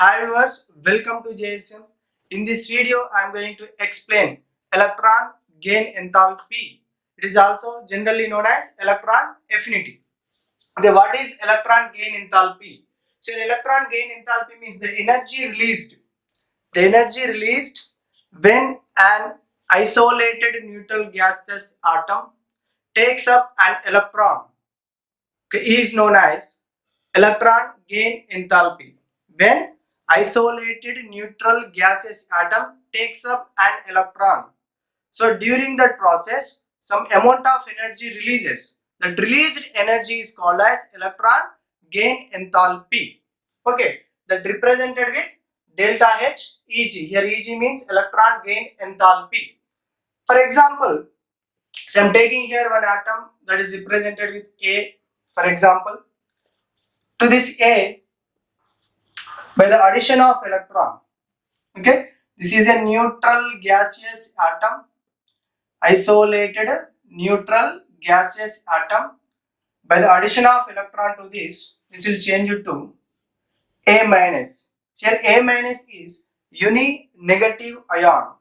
Hi viewers, welcome to JSM. In this video, I am going to explain electron gain enthalpy. It is also generally known as electron affinity. Okay, what is electron gain enthalpy? So, electron gain enthalpy means the energy released. The energy released when an isolated neutral gaseous atom takes up an electron, okay, is known as electron gain enthalpy. When isolated neutral gaseous atom takes up an electron, so during that process some amount of energy releases. That released energy is called as electron gain enthalpy. Okay, that represented with delta H Eg. Here Eg means electron gain enthalpy. For example, so I am taking here one atom that is represented with A. For example, to this A, by the addition of electron, okay, this is a neutral gaseous atom, isolated neutral gaseous atom. By the addition of electron to this will change it to A minus. Here A minus is uni-negative ion.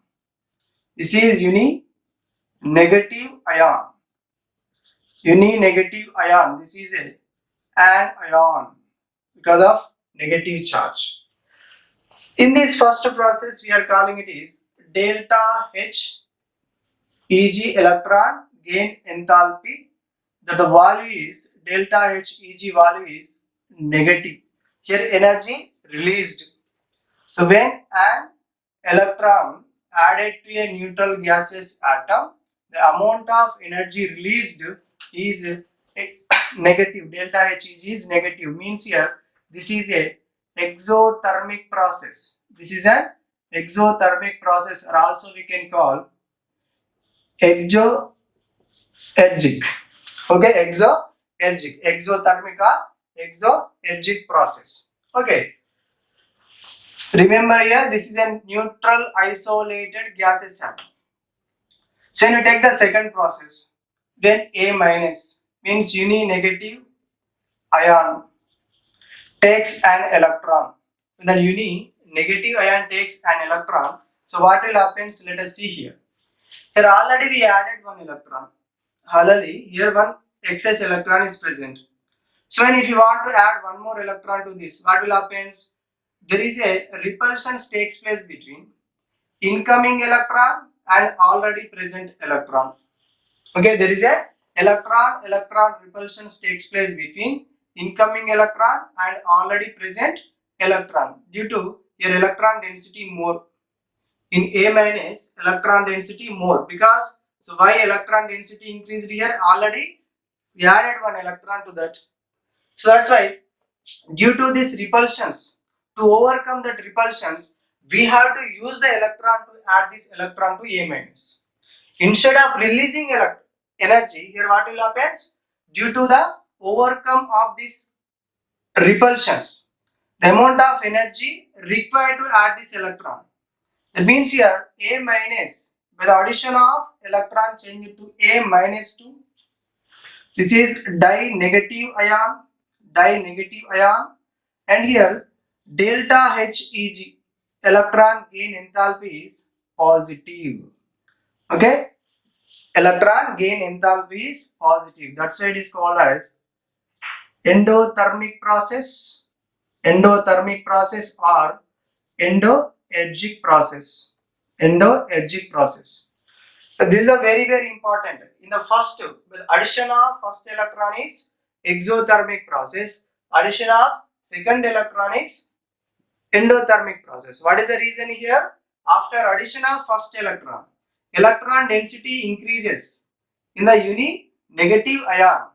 This is uni-negative ion. Uni-negative ion. This is an ion because of negative charge. In this first process, we are calling it is delta H Eg electron gain enthalpy. That the value is delta H Eg value is negative. Here energy released. So when an electron added to a neutral gaseous atom, the amount of energy released is negative. Delta H Eg is negative. Means here this is a exothermic process. This is an exothermic process, or also we can call exoergic. Okay, exoergic, exothermic or exoergic process. Okay, remember here this is a neutral isolated gaseous atom. So when you take the second process, then A minus means uni-negative ion takes an electron. When the uni-negative ion takes an electron, so what will happen? So let us see here. Here already we added one electron. Already here one excess electron is present. So when if you want to add one more electron to this, what will happen? There is a repulsion takes place between incoming electron and already present electron. Okay, there is a electron repulsion takes place between incoming electron and already present electron due to your electron density more. In A minus, electron density more, because so why electron density increased here? Already we added one electron to that. So that's why due to these repulsions, to overcome that repulsions, we have to use the electron to add this electron to A minus. Instead of releasing energy, here what will happen? Due to the overcome of these repulsions, the amount of energy required to add this electron. That means here A minus, by the addition of electron change it to A minus 2. This is di-negative ion, and here delta Heg electron gain enthalpy is positive. Okay, electron gain enthalpy is positive. That side is called as endothermic process or endoergic process. So this is a very important. In the first, with addition of first electron is exothermic process. Addition of second electron is endothermic process. What is the reason here? After addition of first electron, electron density increases in the uni-negative ion.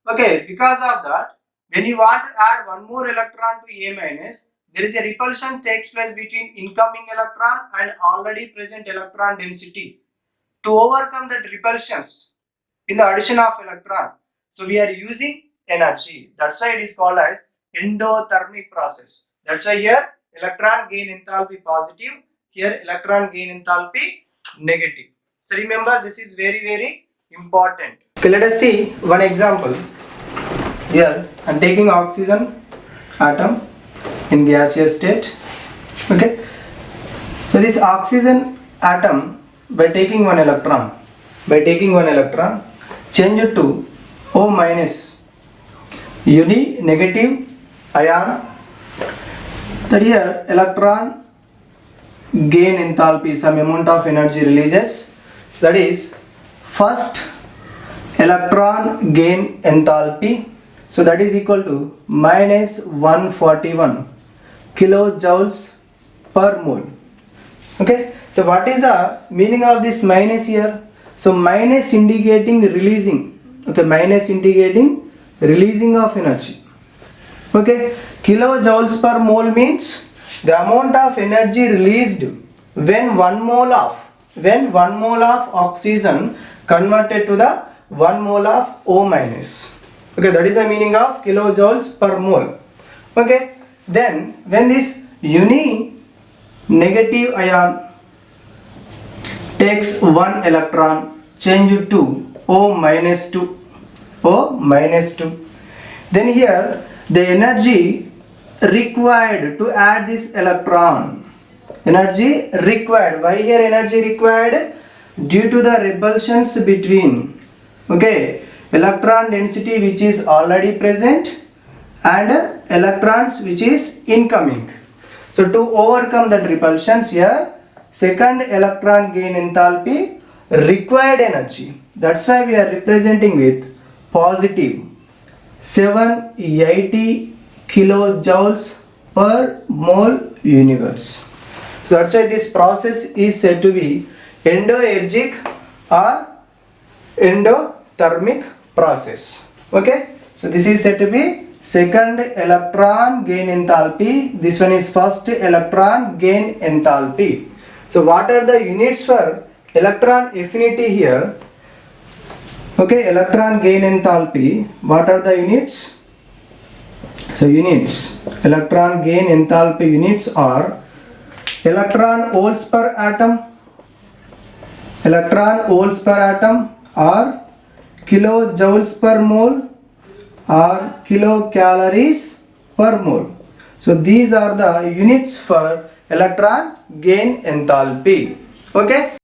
Okay, because of that, when you want to add one more electron to A minus, there is a repulsion takes place between incoming electron and already present electron density. To overcome that repulsions in the addition of electron, so we are using energy. That's why it is called as endothermic process. That's why here electron gain enthalpy positive, here electron gain enthalpy negative. So remember, this is very important. Okay, let us see one example. Here I am taking oxygen atom. in gaseous state. Okay, so this oxygen atom, by taking one electron, change it to O minus, uni negative ion. That here electron gain enthalpy, some amount of energy releases, that is first electron gain enthalpy, so that is equal to minus 141 kilojoules per mole. Okay, so what is the meaning of this minus here? So minus indicating releasing, okay, minus indicating releasing of energy. Okay, kilojoules per mole means the amount of energy released when 1 mole of oxygen converted to the 1 mole of O minus. Okay, that is the meaning of kilojoules per mole. Okay, then when this uni negative ion takes one electron, change it to O minus 2, then here the energy required to add this electron, energy required, why here energy required? Due to the repulsions between, okay, electron density which is already present and electrons which is incoming. So to overcome that repulsions here, second electron gain enthalpy required energy, that's why we are representing with positive 780 kilojoules per mole universe. So that's why this process is said to be endoergic or endothermic process. Okay, so this is said to be second electron gain enthalpy, this one is first electron gain enthalpy. So what are the units for electron affinity here? Okay, electron gain enthalpy, what are the units? So units, electron gain enthalpy units are electron volts per atom, or kilojoules per mole, or kilocalories per mole. So these are the units for electron gain enthalpy. Okay.